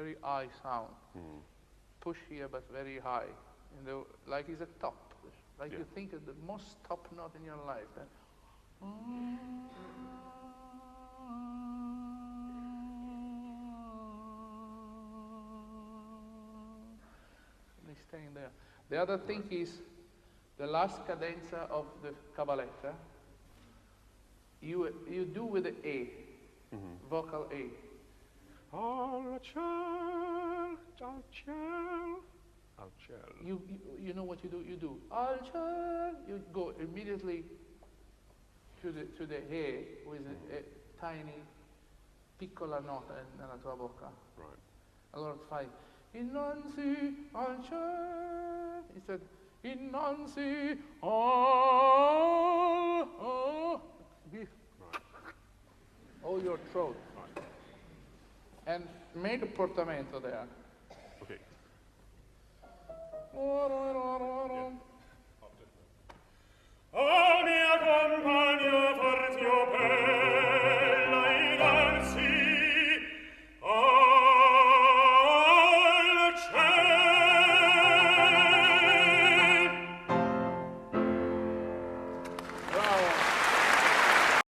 very high sound. Push here, but very high. Like it's a top. Like you think of the most top note in your life. And he's staying there. The other thing is the last cadenza of the cabaletta. You do with the A, vocal A. Al ciel, al ciel, al ciel. You know what you do? You do al ciel. You go immediately to the A with a tiny piccola nota nella tua bocca. Right. Allora fai innanzi al ciel. Instead innanzi al. Right. All your throat. Right. And make a portamento there. Okay. Yeah.